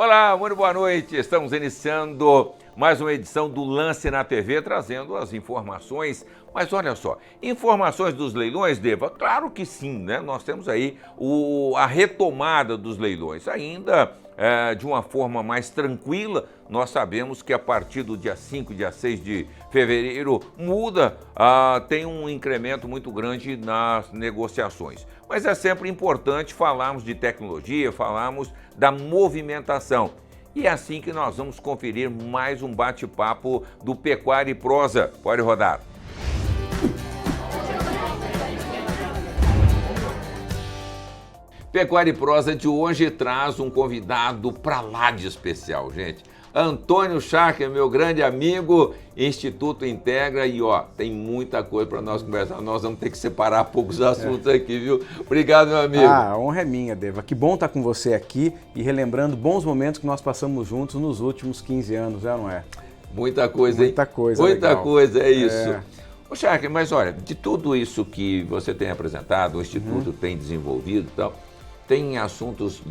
Olá, muito boa noite. Estamos iniciando mais uma edição do Lance na TV, trazendo as informações. Mas olha só, informações dos leilões, Deva? Claro que sim, né? Nós temos aí a retomada dos leilões, ainda de uma forma mais tranquila. Nós sabemos que a partir do dia 5, dia 6 de fevereiro, tem um incremento muito grande nas negociações. Mas é sempre importante falarmos de tecnologia, falarmos da movimentação. E é assim que nós vamos conferir mais um bate-papo do Pecuária e Prosa. Pode rodar. Pecuária e Prosa de hoje traz um convidado pra lá de especial, gente. Antônio Scharcher, meu grande amigo, Instituto Integra, e tem muita coisa para nós conversar. Nós vamos ter que separar poucos assuntos aqui, viu? Obrigado, meu amigo. A honra é minha, Deva. Que bom estar com você aqui e relembrando bons momentos que nós passamos juntos nos últimos 15 anos, não é? Muita coisa, hein? Muita coisa, Muita legal. coisa, é isso. Ô, Scharcher, mas olha, de tudo isso que você tem apresentado, o Instituto tem desenvolvido e tal, tem assuntos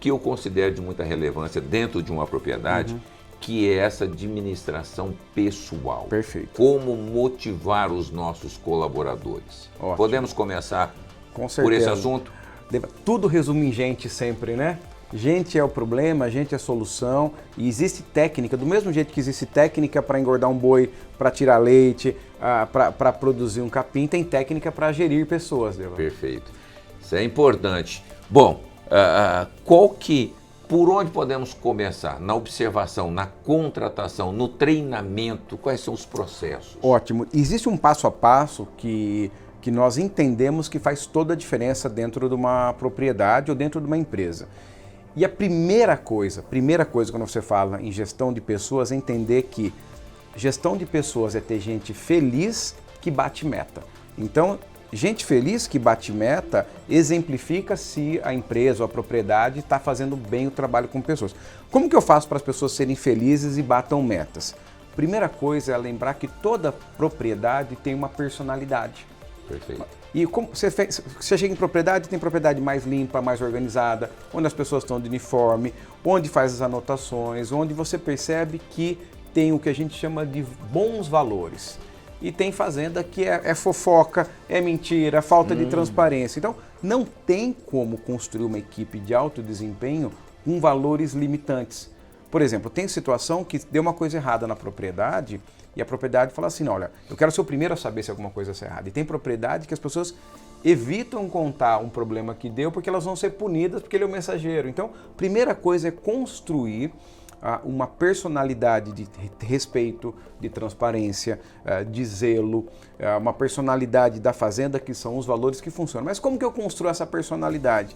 que eu considero de muita relevância dentro de uma propriedade, que é essa administração pessoal. Perfeito. Como motivar os nossos colaboradores. Ótimo. Podemos começar Com certeza. por esse assunto? Tudo resume em gente sempre, né? Gente é o problema, gente é a solução e existe técnica, do mesmo jeito que existe técnica para engordar um boi, para tirar leite, para produzir um capim, tem técnica para gerir pessoas, Deva. Perfeito. Isso é importante. Bom, por onde podemos começar? Na observação, na contratação, no treinamento, quais são os processos? Ótimo. Existe um passo a passo que nós entendemos que faz toda a diferença dentro de uma propriedade ou dentro de uma empresa. E a primeira coisa quando você fala em gestão de pessoas é entender que gestão de pessoas é ter gente feliz que bate meta. Então, gente feliz que bate meta exemplifica se a empresa ou a propriedade está fazendo bem o trabalho com pessoas. Como que eu faço para as pessoas serem felizes e batam metas? Primeira coisa é lembrar que toda propriedade tem uma personalidade. Perfeito. E como você chega em propriedade, tem propriedade mais limpa, mais organizada, onde as pessoas estão de uniforme, onde faz as anotações, onde você percebe que tem o que a gente chama de bons valores. E tem fazenda que é fofoca, é mentira, falta de transparência. Então, não tem como construir uma equipe de alto desempenho com valores limitantes. Por exemplo, tem situação que deu uma coisa errada na propriedade e a propriedade fala assim, olha, eu quero ser o primeiro a saber se alguma coisa está errada. E tem propriedade que as pessoas evitam contar um problema que deu porque elas vão ser punidas porque ele é o mensageiro. Então, primeira coisa é construir uma personalidade de respeito, de transparência, de zelo, uma personalidade da fazenda que são os valores que funcionam. Mas como que eu construo essa personalidade?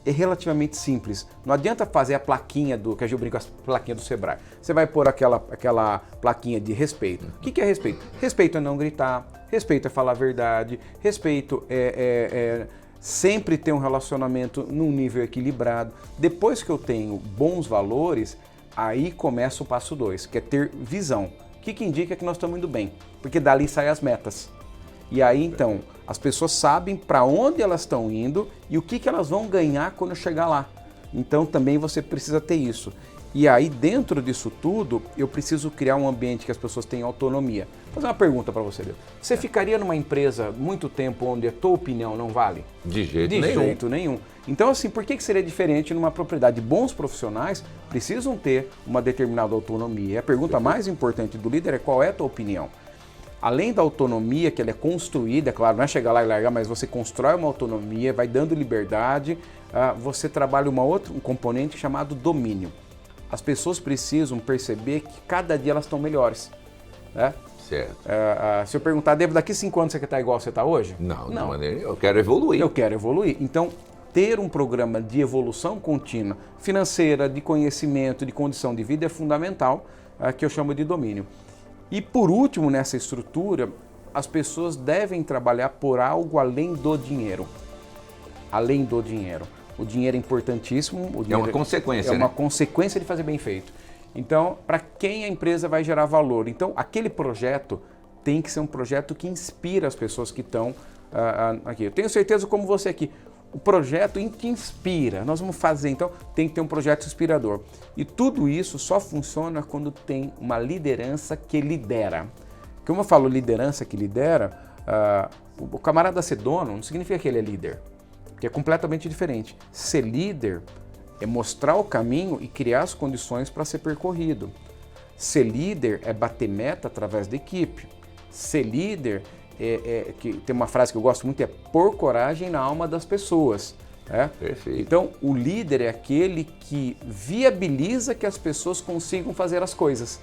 É relativamente simples. Não adianta fazer a plaquinha que a gente brinca, a plaquinha do Sebrae. Você vai pôr aquela plaquinha de respeito. O que é respeito? Respeito é não gritar, respeito é falar a verdade, respeito é sempre ter um relacionamento num nível equilibrado. Depois que eu tenho bons valores, aí começa o passo 2, que é ter visão. O que indica que nós estamos indo bem? Porque dali saem as metas. E aí, então, as pessoas sabem para onde elas estão indo e o que elas vão ganhar quando chegar lá. Então, também você precisa ter isso. E aí, dentro disso tudo, eu preciso criar um ambiente que as pessoas tenham autonomia. Vou fazer uma pergunta para você, Deus. Você ficaria numa empresa muito tempo onde a tua opinião não vale? De jeito nenhum. Então, assim, por que seria diferente numa propriedade? Bons profissionais precisam ter uma determinada autonomia. E a pergunta mais importante do líder é qual é a tua opinião? Além da autonomia, que ela é construída, é claro, não é chegar lá e largar, mas você constrói uma autonomia, vai dando liberdade, você trabalha um componente chamado domínio. As pessoas precisam perceber que cada dia elas estão melhores. Né? Certo. Se eu perguntar, Devo, daqui 5 anos você quer estar igual você está hoje? Não, de maneira, eu quero evoluir. Eu quero evoluir. Então, ter um programa de evolução contínua, financeira, de conhecimento, de condição de vida é fundamental, que eu chamo de domínio. E por último, nessa estrutura, as pessoas devem trabalhar por algo além do dinheiro. Além do dinheiro. O dinheiro é importantíssimo. É uma consequência, É uma consequência de fazer bem feito. Então, para quem a empresa vai gerar valor? Então, aquele projeto tem que ser um projeto que inspira as pessoas que estão aqui. Eu tenho certeza, como você aqui, o projeto te inspira, nós vamos fazer, então tem que ter um projeto inspirador. E tudo isso só funciona quando tem uma liderança que lidera. Como eu falo liderança que lidera, o camarada ser dono não significa que ele é líder, que é completamente diferente. Ser líder é mostrar o caminho e criar as condições para ser percorrido. Ser líder é bater meta através da equipe. Ser líder que tem uma frase que eu gosto muito, é pôr coragem na alma das pessoas. Perfeito. Então, o líder é aquele que viabiliza que as pessoas consigam fazer as coisas.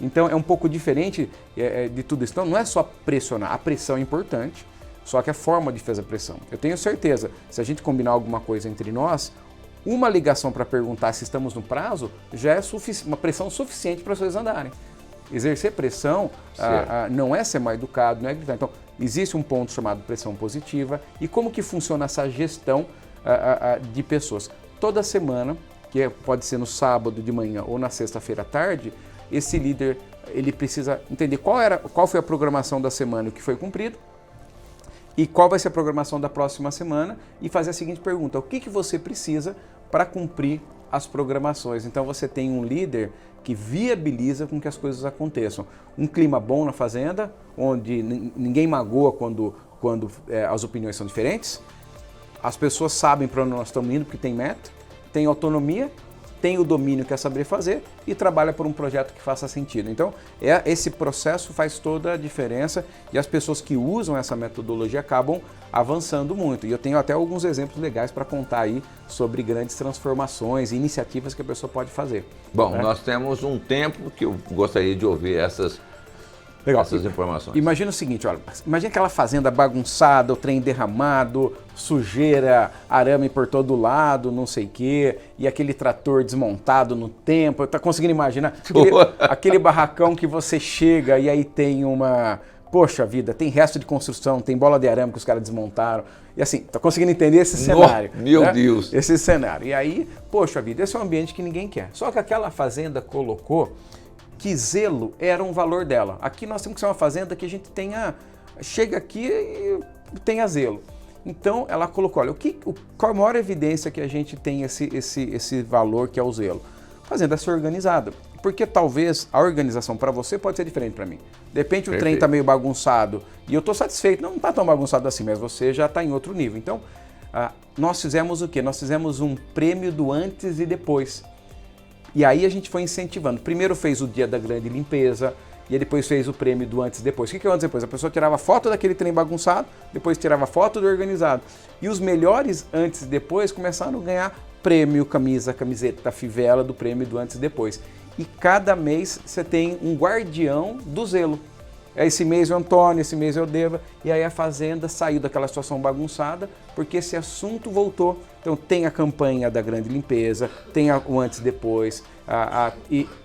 Então, é um pouco diferente de tudo isso. Então, não é só pressionar. A pressão é importante, só que a forma de fazer a pressão. Eu tenho certeza, se a gente combinar alguma coisa entre nós, uma ligação para perguntar se estamos no prazo já é uma pressão suficiente para as coisas andarem. Exercer pressão não é ser mal educado, não é gritar. Então, existe um ponto chamado pressão positiva. E como que funciona essa gestão de pessoas? Toda semana, que pode ser no sábado de manhã ou na sexta-feira à tarde, esse líder ele precisa entender qual foi a programação da semana e o que foi cumprido, e qual vai ser a programação da próxima semana, e fazer a seguinte pergunta: o que você precisa para cumprir as programações? Então você tem um líder que viabiliza com que as coisas aconteçam. Um clima bom na fazenda, onde ninguém magoa quando as opiniões são diferentes, as pessoas sabem para onde nós estamos indo porque tem meta, tem autonomia, tem o domínio que é saber fazer e trabalha por um projeto que faça sentido. Então, esse processo faz toda a diferença e as pessoas que usam essa metodologia acabam avançando muito. E eu tenho até alguns exemplos legais para contar aí sobre grandes transformações e iniciativas que a pessoa pode fazer. Bom, nós temos um tempo que eu gostaria de ouvir essas informações. Imagina o seguinte, olha, imagina aquela fazenda bagunçada, o trem derramado, sujeira, arame por todo lado, não sei o quê, e aquele trator desmontado no tempo. Tá conseguindo imaginar? Aquele barracão que você chega e aí tem poxa vida, tem resto de construção, tem bola de arame que os caras desmontaram. E assim, tá conseguindo entender esse cenário? Meu Deus! Esse cenário. E aí, poxa vida, esse é um ambiente que ninguém quer. Só que aquela fazenda colocou que zelo era um valor dela. Aqui nós temos que ser uma fazenda que a gente chega aqui e tenha zelo. Então ela colocou, olha, qual a maior evidência que a gente tem esse valor que é o zelo? Fazenda ser organizada. Porque talvez a organização para você pode ser diferente para mim. De repente o trem está meio bagunçado e eu estou satisfeito. Não está tão bagunçado assim, mas você já está em outro nível. Então, nós fizemos o quê? Nós fizemos um prêmio do antes e depois. E aí a gente foi incentivando. Primeiro fez o dia da grande limpeza, e depois fez o prêmio do antes e depois. O que é o antes e depois? A pessoa tirava foto daquele trem bagunçado, depois tirava foto do organizado. E os melhores antes e depois começaram a ganhar prêmio, camiseta, fivela do prêmio do antes e depois. E cada mês você tem um guardião do zelo. Esse mês é o Antônio, esse mês é o Deva, e aí a fazenda saiu daquela situação bagunçada, porque esse assunto voltou. Então tem a campanha da grande limpeza, tem o antes e depois,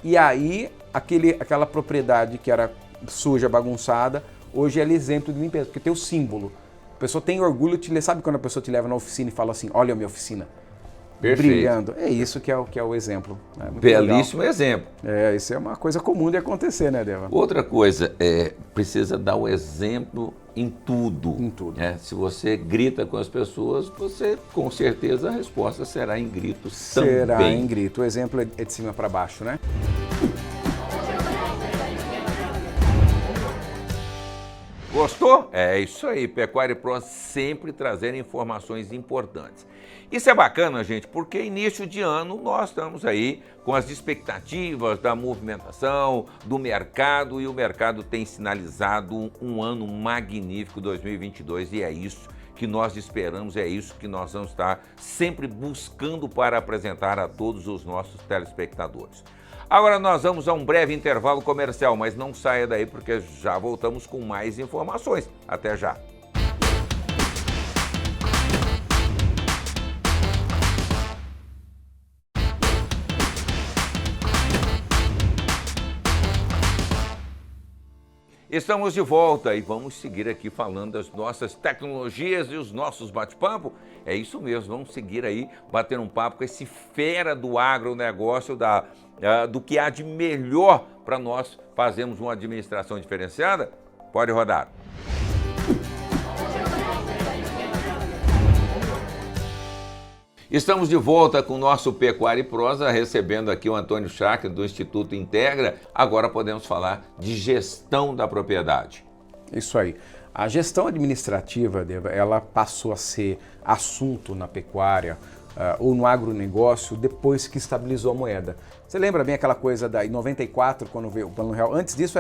e aí aquela propriedade que era suja, bagunçada, hoje ela é exemplo de limpeza, porque tem o símbolo. A pessoa tem orgulho, sabe quando a pessoa te leva na oficina e fala assim, olha a minha oficina? Perfeito. Brilhando. É isso que é o exemplo. Belíssimo exemplo. Isso é uma coisa comum de acontecer, né, Deva? Outra coisa, precisa dar o exemplo em tudo. Em tudo. Se você grita com as pessoas, você, com certeza, a resposta será em grito também. Será em grito. O exemplo é de cima para baixo, né? Gostou? É isso aí, Pecuária Pro sempre trazendo informações importantes. Isso é bacana, gente, porque início de ano nós estamos aí com as expectativas da movimentação, do mercado, e o mercado tem sinalizado um ano magnífico 2022, e é isso que nós esperamos, é isso que nós vamos estar sempre buscando para apresentar a todos os nossos telespectadores. Agora nós vamos a um breve intervalo comercial, mas não saia daí porque já voltamos com mais informações. Até já! Estamos de volta e vamos seguir aqui falando das nossas tecnologias e os nossos bate-papo. É isso mesmo, vamos seguir aí batendo um papo com esse fera do agronegócio, do que há de melhor para nós fazermos uma administração diferenciada. Pode rodar. Estamos de volta com o nosso Pecuária e Prosa, recebendo aqui o Antônio Chacre, do Instituto Integra. Agora podemos falar de gestão da propriedade. Isso aí. A gestão administrativa, Deva, ela passou a ser assunto na pecuária ou no agronegócio depois que estabilizou a moeda. Você lembra bem aquela coisa em 94, quando veio o Plano Real? Antes disso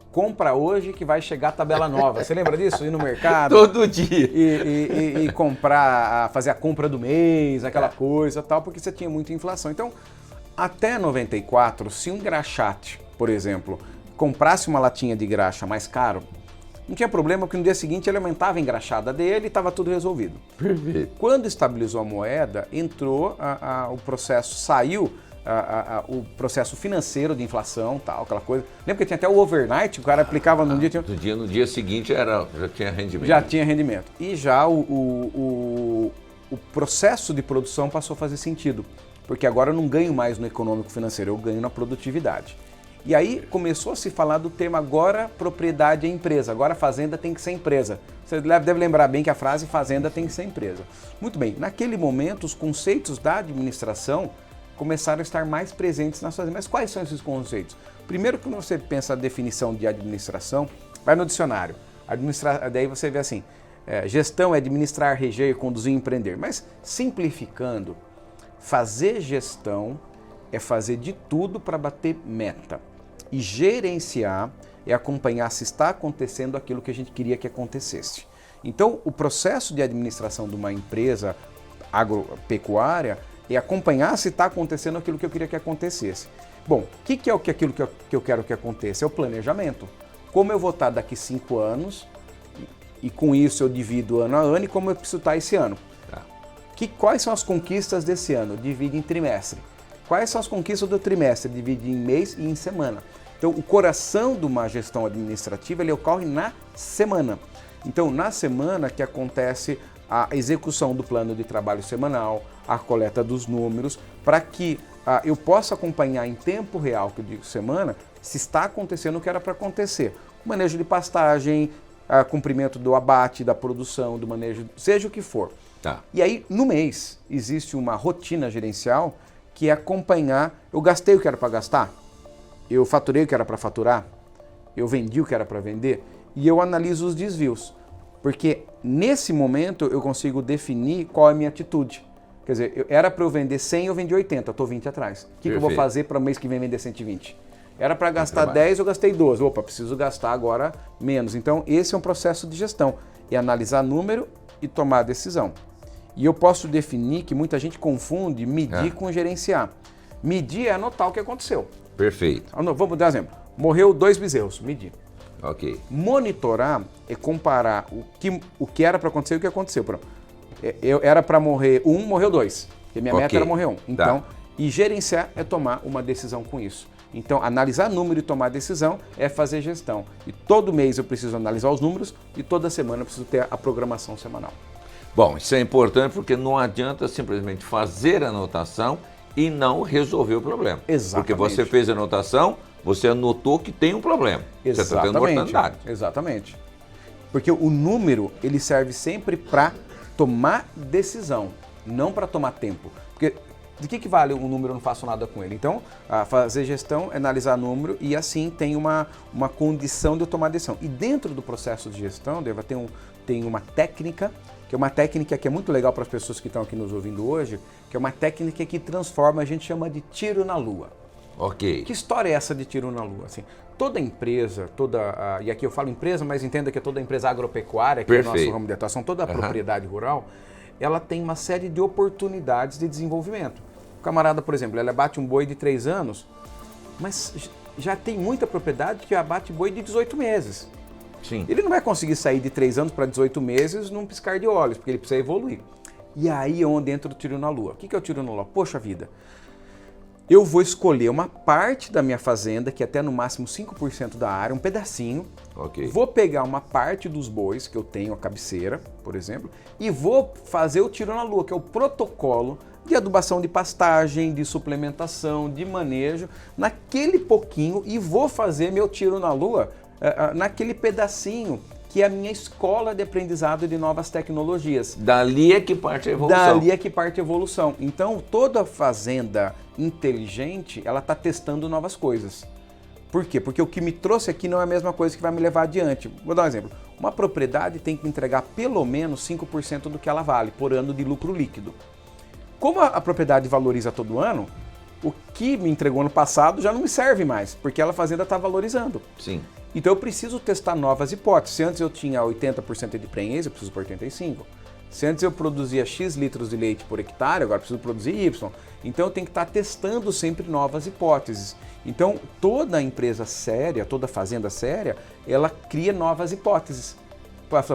compra hoje que vai chegar a tabela nova. Você lembra disso? Ir no mercado. Todo dia. E comprar, fazer a compra do mês, aquela coisa tal, porque você tinha muita inflação. Então, até 94, se um graxate, por exemplo, comprasse uma latinha de graxa mais caro, não tinha problema, porque no dia seguinte ele aumentava a engraxada dele e estava tudo resolvido. Perfeito. Quando estabilizou a moeda, entrou o processo, saiu o processo financeiro de inflação, tal, aquela coisa. Lembra que tinha até o overnight, o cara aplicava num dia... No dia seguinte já tinha rendimento. Já tinha rendimento. E já o processo de produção passou a fazer sentido, porque agora eu não ganho mais no econômico financeiro, eu ganho na produtividade. E aí começou a se falar do tema agora propriedade é empresa, agora fazenda tem que ser empresa. Você deve lembrar bem que a frase fazenda tem que ser empresa. Muito bem, naquele momento os conceitos da administração começaram a estar mais presentes nas fazendas. Mas quais são esses conceitos? Primeiro, quando você pensa a definição de administração, vai no dicionário. Daí você vê assim, gestão é administrar, reger, conduzir, empreender. Mas simplificando, fazer gestão é fazer de tudo para bater meta. E gerenciar é acompanhar se está acontecendo aquilo que a gente queria que acontecesse. Então, o processo de administração de uma empresa agropecuária é acompanhar se está acontecendo aquilo que eu queria que acontecesse. Bom, o que é aquilo que eu quero que aconteça? É o planejamento. Como eu vou estar daqui 5 anos e com isso eu divido ano a ano e como eu preciso estar esse ano. Quais são as conquistas desse ano? Divide em trimestre. Quais são as conquistas do trimestre? Divide em mês e em semana. Então, o coração de uma gestão administrativa ele ocorre na semana. Então, na semana que acontece a execução do plano de trabalho semanal, a coleta dos números, para que eu possa acompanhar em tempo real, que eu digo semana, se está acontecendo o que era para acontecer. O manejo de pastagem, cumprimento do abate, da produção, do manejo, seja o que for. Tá. E aí, no mês, existe uma rotina gerencial que é acompanhar, eu gastei o que era para gastar, eu faturei o que era para faturar, eu vendi o que era para vender, e eu analiso os desvios. Porque nesse momento eu consigo definir qual é a minha atitude. Quer dizer, era para eu vender 100, eu vendi 80, eu estou 20 atrás. O que eu vou fazer para o mês que vem vender 120? Era para gastar 10, eu gastei 12. Opa, preciso gastar agora menos. Então, esse é um processo de gestão. É analisar número e tomar decisão. E eu posso definir que muita gente confunde medir com gerenciar. Medir é anotar o que aconteceu. Perfeito. Vamos dar um exemplo. Morreu 2 bezerros, medir. Ok. Monitorar é comparar o que era para acontecer e o que aconteceu. Era para morrer 1, morreu 2. Porque minha meta era morrer 1. Então, e gerenciar é tomar uma decisão com isso. Então, analisar número e tomar decisão é fazer gestão. E todo mês eu preciso analisar os números e toda semana eu preciso ter a programação semanal. Bom, isso é importante porque não adianta simplesmente fazer a anotação e não resolver o problema. Exatamente. Porque você fez a anotação, você anotou que tem um problema. Exatamente. Você está tendo oportunidade. Exatamente. Porque o número, ele serve sempre para tomar decisão, não para tomar tempo. Porque de que vale o número, eu não faço nada com ele? Então, fazer gestão é analisar número e assim tem uma condição de eu tomar decisão. E dentro do processo de gestão, Deva, tem uma técnica, que é uma técnica que é muito legal para as pessoas que estão aqui nos ouvindo hoje, que é uma técnica que transforma, a gente chama de tiro na lua. Ok. Que história é essa de tiro na lua? Assim, toda empresa, e aqui eu falo empresa, mas entenda que é toda empresa agropecuária, que é o nosso ramo de atuação, toda a propriedade rural, ela tem uma série de oportunidades de desenvolvimento. O camarada, por exemplo, ele abate um boi de 3 anos, mas já tem muita propriedade que abate boi de 18 meses. Sim. Ele não vai conseguir sair de 3 anos para 18 meses num piscar de olhos, porque ele precisa evoluir. E aí é onde entra o tiro na lua. O que é o tiro na lua? Poxa vida, eu vou escolher uma parte da minha fazenda, que é até no máximo 5% da área, um pedacinho. Ok. Vou pegar uma parte dos bois, que eu tenho a cabeceira, por exemplo, e vou fazer o tiro na lua, que é o protocolo de adubação de pastagem, de suplementação, de manejo, naquele pouquinho, e vou fazer meu tiro na lua naquele pedacinho que é a minha escola de aprendizado de novas tecnologias. Dali é que parte a evolução. Dali é que parte a evolução. Então, toda fazenda inteligente, ela está testando novas coisas. Por quê? Porque o que me trouxe aqui não é a mesma coisa que vai me levar adiante. Vou dar um exemplo. Uma propriedade tem que entregar pelo menos 5% do que ela vale por ano de lucro líquido. Como a propriedade valoriza todo ano, o que me entregou ano passado já não me serve mais, porque a fazenda está valorizando. Sim. Então eu preciso testar novas hipóteses. Se antes eu tinha 80% de prenhez, eu preciso por 85%. Se antes eu produzia X litros de leite por hectare, agora eu preciso produzir Y. Então eu tenho que estar testando sempre novas hipóteses. Então toda empresa séria, toda fazenda séria, ela cria novas hipóteses.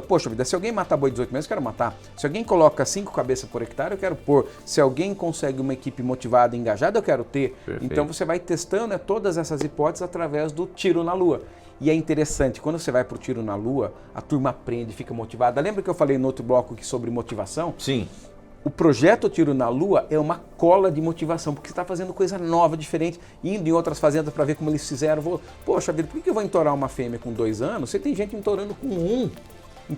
Poxa vida, se alguém matar boi 18 meses, eu quero matar. Se alguém coloca 5 cabeças por hectare, eu quero pôr. Se alguém consegue uma equipe motivada e engajada, eu quero ter. Perfeito. Então você vai testando todas essas hipóteses através do tiro na lua. E é interessante, quando você vai para o tiro na lua, a turma aprende, fica motivada. Lembra que eu falei no outro bloco aqui sobre motivação? Sim. O projeto Tiro na Lua é uma cola de motivação, porque você está fazendo coisa nova, diferente, indo em outras fazendas para ver como eles fizeram. Poxa vida, por que eu vou entorar uma fêmea com 2 anos? Você tem gente entorando com 1.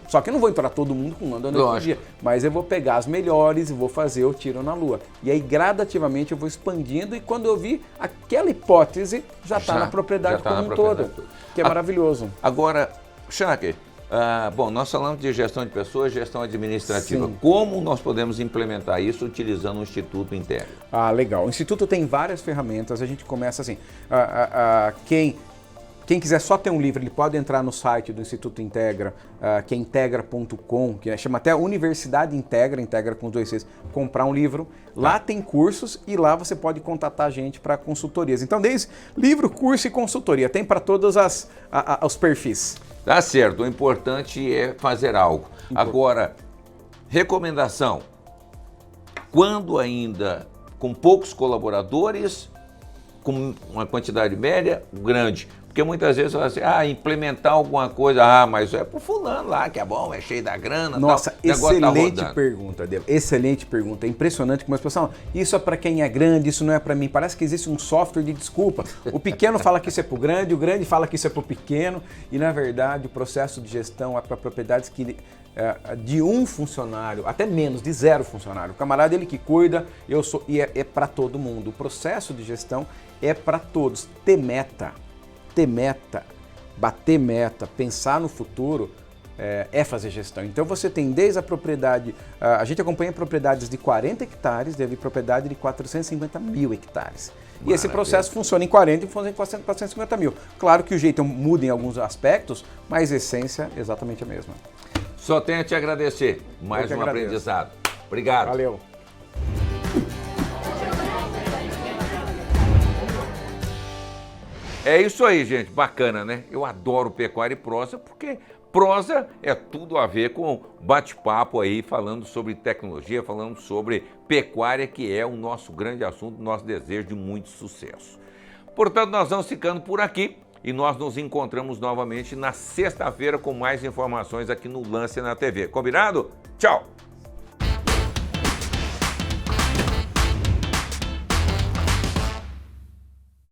Só que eu não vou entorar todo mundo com 1 ano por dia, mas eu vou pegar as melhores e vou fazer o tiro na lua. E aí gradativamente eu vou expandindo e quando eu vi, aquela hipótese já está na propriedade como um todo, que é maravilhoso. Agora, Schacker, bom, nós falamos de gestão de pessoas, gestão administrativa. Sim. Como nós podemos implementar isso utilizando o Instituto Integra? Legal. O Instituto tem várias ferramentas, a gente começa assim, quem quiser só ter um livro, ele pode entrar no site do Instituto Integra, que é integra.com, que chama até Universidade Integra, Integra com 2 Cs, comprar um livro. Lá tem cursos e lá você pode contatar a gente para consultorias. Então, desde livro, curso e consultoria, tem para todos os perfis. Tá certo, o importante é fazer algo. Agora, recomendação, quando ainda com poucos colaboradores, com uma quantidade média grande, porque muitas vezes você fala assim, implementar alguma coisa, mas é pro fulano lá, que é bom, é cheio da grana. Nossa, tal, excelente pergunta, Débora. Excelente pergunta. É impressionante como as pessoas falam, isso é para quem é grande, isso não é para mim. Parece que existe um software de desculpa. O pequeno fala que isso é pro grande, o grande fala que isso é pro pequeno. E na verdade o processo de gestão é para propriedades que de 1 funcionário, até menos, de 0 funcionário. O camarada, ele que cuida, e é para todo mundo. O processo de gestão é para todos. Ter meta, bater meta, pensar no futuro é fazer gestão. Então você tem desde a propriedade, a gente acompanha propriedades de 40 hectares, teve propriedade de 450 mil hectares. E esse processo funciona em 40 e funciona em 450 mil. Claro que o jeito muda em alguns aspectos, mas a essência é exatamente a mesma. Só tenho a te agradecer. Mais um aprendizado. Obrigado. Valeu. É isso aí, gente. Bacana, né? Eu adoro pecuária e prosa, porque prosa é tudo a ver com bate-papo aí, falando sobre tecnologia, falando sobre pecuária, que é o nosso grande assunto, nosso desejo de muito sucesso. Portanto, nós vamos ficando por aqui e nós nos encontramos novamente na sexta-feira com mais informações aqui no Lance na TV. Combinado? Tchau!